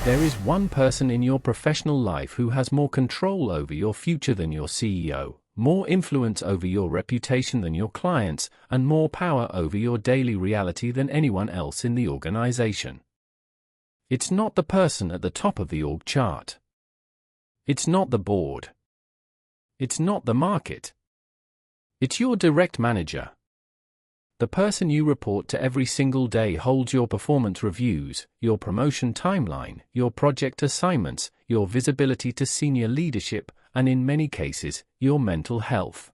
There is one person in your professional life who has more control over your future than your CEO, more influence over your reputation than your clients, and more power over your daily reality than anyone else in the organization. It's not the person at the top of the org chart. It's not the board. It's not the market. It's your direct manager. The person you report to every single day holds your performance reviews, your promotion timeline, your project assignments, your visibility to senior leadership, and in many cases, your mental health.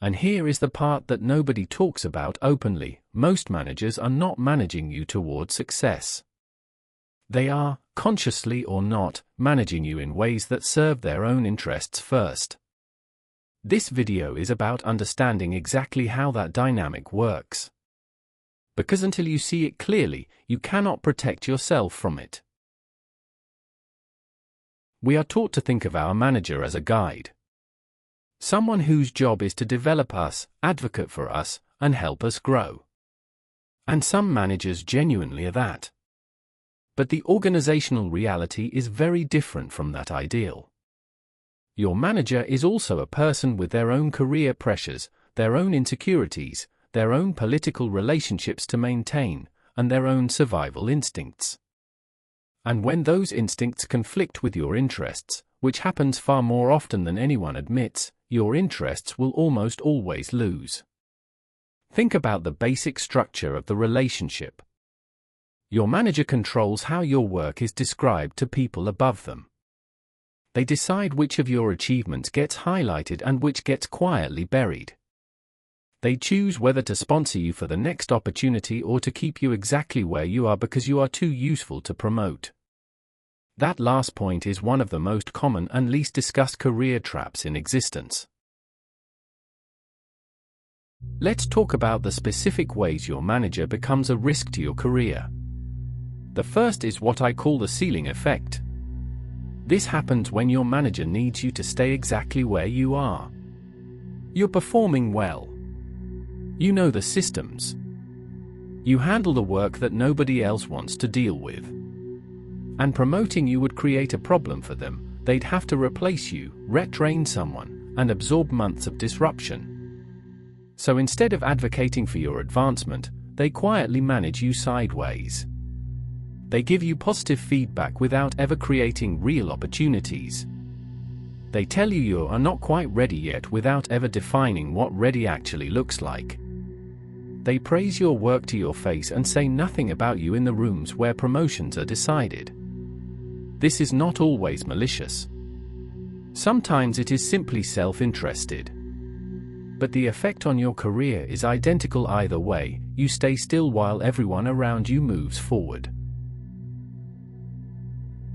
And here is the part that nobody talks about openly: most managers are not managing you towards success. They are, consciously or not, managing you in ways that serve their own interests first. This video is about understanding exactly how that dynamic works. Because until you see it clearly, you cannot protect yourself from it. We are taught to think of our manager as a guide. Someone whose job is to develop us, advocate for us, and help us grow. And some managers genuinely are that. But the organizational reality is very different from that ideal. Your manager is also a person with their own career pressures, their own insecurities, their own political relationships to maintain, and their own survival instincts. And when those instincts conflict with your interests, which happens far more often than anyone admits, your interests will almost always lose. Think about the basic structure of the relationship. Your manager controls how your work is described to people above them. They decide which of your achievements gets highlighted and which gets quietly buried. They choose whether to sponsor you for the next opportunity or to keep you exactly where you are because you are too useful to promote. That last point is one of the most common and least discussed career traps in existence. Let's talk about the specific ways your manager becomes a risk to your career. The first is what I call the ceiling effect. This happens when your manager needs you to stay exactly where you are. You're performing well. You know the systems. You handle the work that nobody else wants to deal with. And promoting you would create a problem for them. They'd have to replace you, retrain someone, and absorb months of disruption. So instead of advocating for your advancement, they quietly manage you sideways. They give you positive feedback without ever creating real opportunities. They tell you you are not quite ready yet without ever defining what ready actually looks like. They praise your work to your face and say nothing about you in the rooms where promotions are decided. This is not always malicious. Sometimes it is simply self-interested. But the effect on your career is identical either way. You stay still while everyone around you moves forward.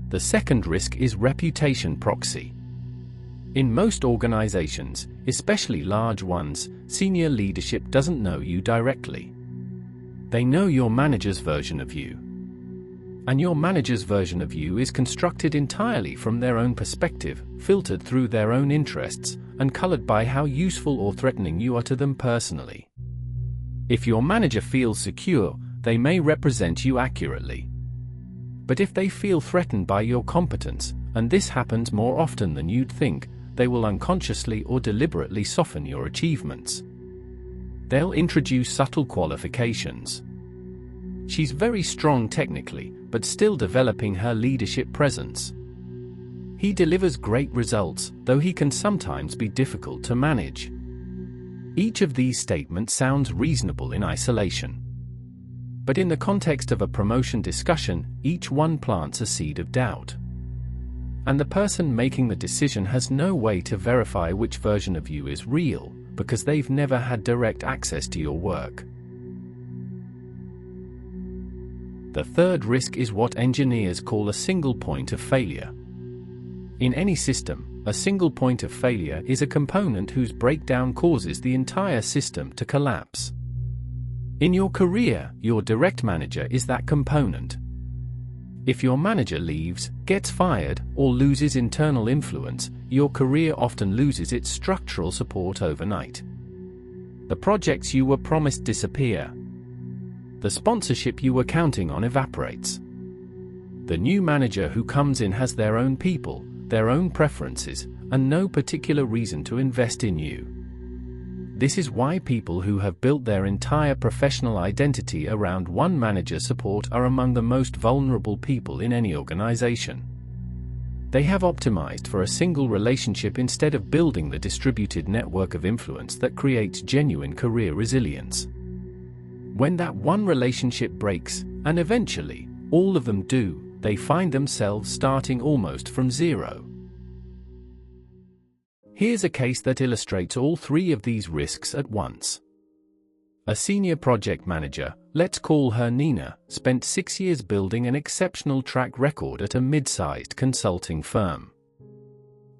The second risk is reputation proxy. In most organizations, especially large ones, senior leadership doesn't know you directly. They know your manager's version of you. And your manager's version of you is constructed entirely from their own perspective, filtered through their own interests, and colored by how useful or threatening you are to them personally. If your manager feels secure, they may represent you accurately. But if they feel threatened by your competence, and this happens more often than you'd think, they will unconsciously or deliberately soften your achievements. They'll introduce subtle qualifications. She's very strong technically, but still developing her leadership presence. He delivers great results, though he can sometimes be difficult to manage. Each of these statements sounds reasonable in isolation. But in the context of a promotion discussion, each one plants a seed of doubt. And the person making the decision has no way to verify which version of you is real, because they've never had direct access to your work. The third risk is what engineers call a single point of failure. In any system, a single point of failure is a component whose breakdown causes the entire system to collapse. In your career, your direct manager is that component. If your manager leaves, gets fired, or loses internal influence, your career often loses its structural support overnight. The projects you were promised disappear. The sponsorship you were counting on evaporates. The new manager who comes in has their own people, their own preferences, and no particular reason to invest in you. This is why people who have built their entire professional identity around one manager support are among the most vulnerable people in any organization. They have optimized for a single relationship instead of building the distributed network of influence that creates genuine career resilience. When that one relationship breaks, and eventually, all of them do, they find themselves starting almost from zero. Here's a case that illustrates all three of these risks at once. A senior project manager, let's call her Nina, spent 6 years building an exceptional track record at a mid-sized consulting firm.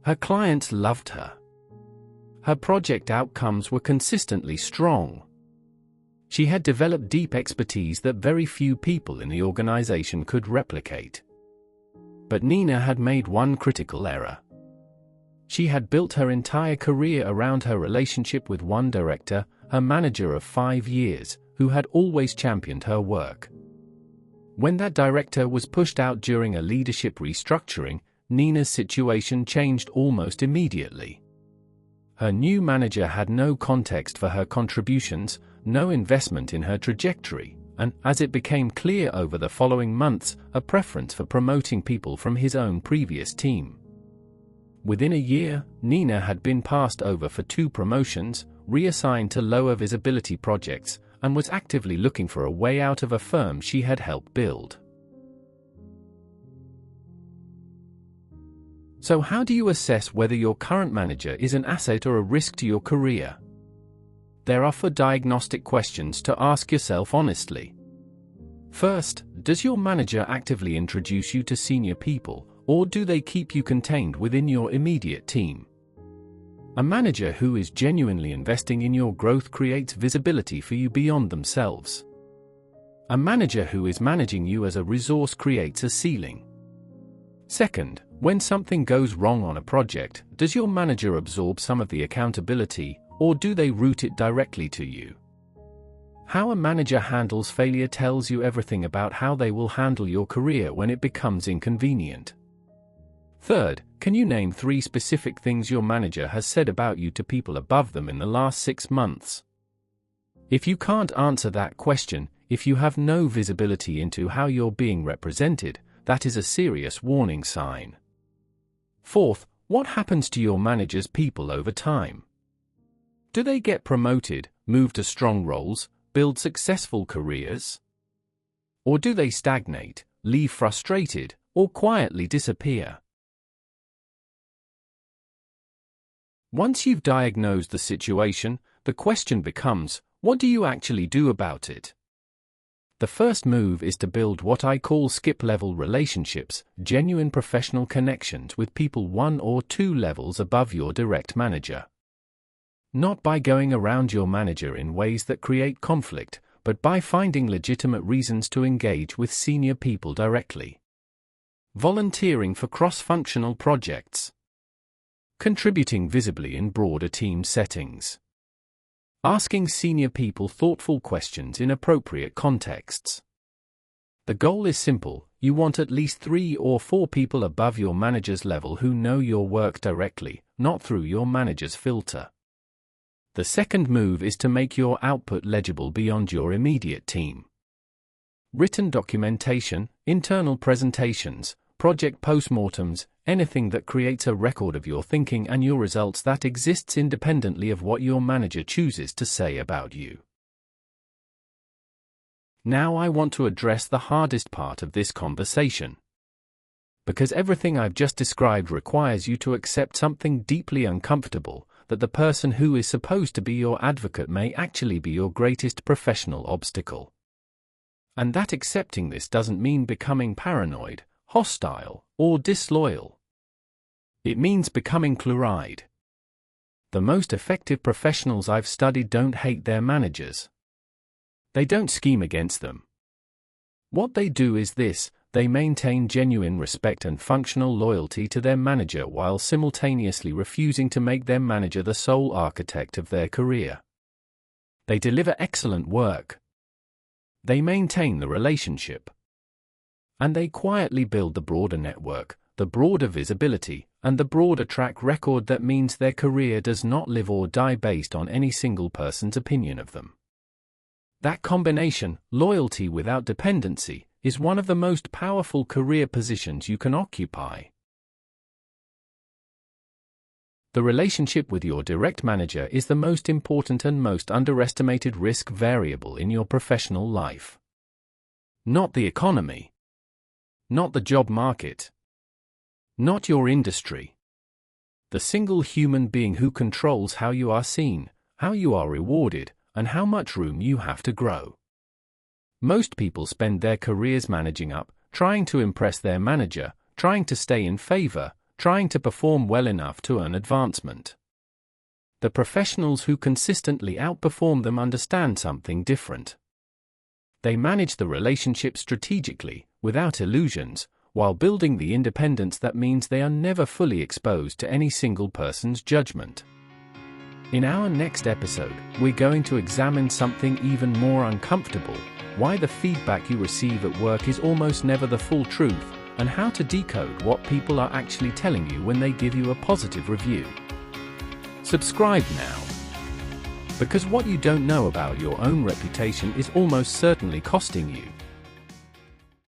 Her clients loved her. Her project outcomes were consistently strong. She had developed deep expertise that very few people in the organization could replicate. But Nina had made one critical error. She had built her entire career around her relationship with one director, her manager of 5 years, who had always championed her work. When that director was pushed out during a leadership restructuring, Nina's situation changed almost immediately. Her new manager had no context for her contributions, no investment in her trajectory, and, as it became clear over the following months, a preference for promoting people from his own previous team. Within a year, Nina had been passed over for 2 promotions, reassigned to lower visibility projects, and was actively looking for a way out of a firm she had helped build. So how do you assess whether your current manager is an asset or a risk to your career? There are 4 diagnostic questions to ask yourself honestly. First, does your manager actively introduce you to senior people, or do they keep you contained within your immediate team? A manager who is genuinely investing in your growth creates visibility for you beyond themselves. A manager who is managing you as a resource creates a ceiling. Second, when something goes wrong on a project, does your manager absorb some of the accountability, or do they route it directly to you? How a manager handles failure tells you everything about how they will handle your career when it becomes inconvenient. Third, can you name 3 specific things your manager has said about you to people above them in the last 6 months? If you can't answer that question, if you have no visibility into how you're being represented, that is a serious warning sign. Fourth, what happens to your manager's people over time? Do they get promoted, move to strong roles, build successful careers? Or do they stagnate, leave frustrated, or quietly disappear? Once you've diagnosed the situation, the question becomes, what do you actually do about it? The first move is to build what I call skip-level relationships, genuine professional connections with people 1 or 2 levels above your direct manager. Not by going around your manager in ways that create conflict, but by finding legitimate reasons to engage with senior people directly. Volunteering for cross-functional projects. Contributing visibly in broader team settings. Asking senior people thoughtful questions in appropriate contexts. The goal is simple: you want at least 3 or 4 people above your manager's level who know your work directly, not through your manager's filter. The second move is to make your output legible beyond your immediate team. Written documentation, internal presentations, project postmortems, anything that creates a record of your thinking and your results that exists independently of what your manager chooses to say about you. Now I want to address the hardest part of this conversation. Because everything I've just described requires you to accept something deeply uncomfortable, that the person who is supposed to be your advocate may actually be your greatest professional obstacle. And that accepting this doesn't mean becoming paranoid, hostile, or disloyal. It means becoming clear-eyed. The most effective professionals I've studied don't hate their managers. They don't scheme against them. What they do is this: they maintain genuine respect and functional loyalty to their manager while simultaneously refusing to make their manager the sole architect of their career. They deliver excellent work. They maintain the relationship. And they quietly build the broader network, the broader visibility, and the broader track record that means their career does not live or die based on any single person's opinion of them. That combination, loyalty without dependency, is one of the most powerful career positions you can occupy. The relationship with your direct manager is the most important and most underestimated risk variable in your professional life. Not the economy. Not the job market. Not your industry. The single human being who controls how you are seen, how you are rewarded, and how much room you have to grow. Most people spend their careers managing up, trying to impress their manager, trying to stay in favor, trying to perform well enough to earn advancement. The professionals who consistently outperform them understand something different. They manage the relationship strategically, without illusions, while building the independence that means they are never fully exposed to any single person's judgment. In our next episode, we're going to examine something even more uncomfortable: why the feedback you receive at work is almost never the full truth, and how to decode what people are actually telling you when they give you a positive review. Subscribe now. Because what you don't know about your own reputation is almost certainly costing you.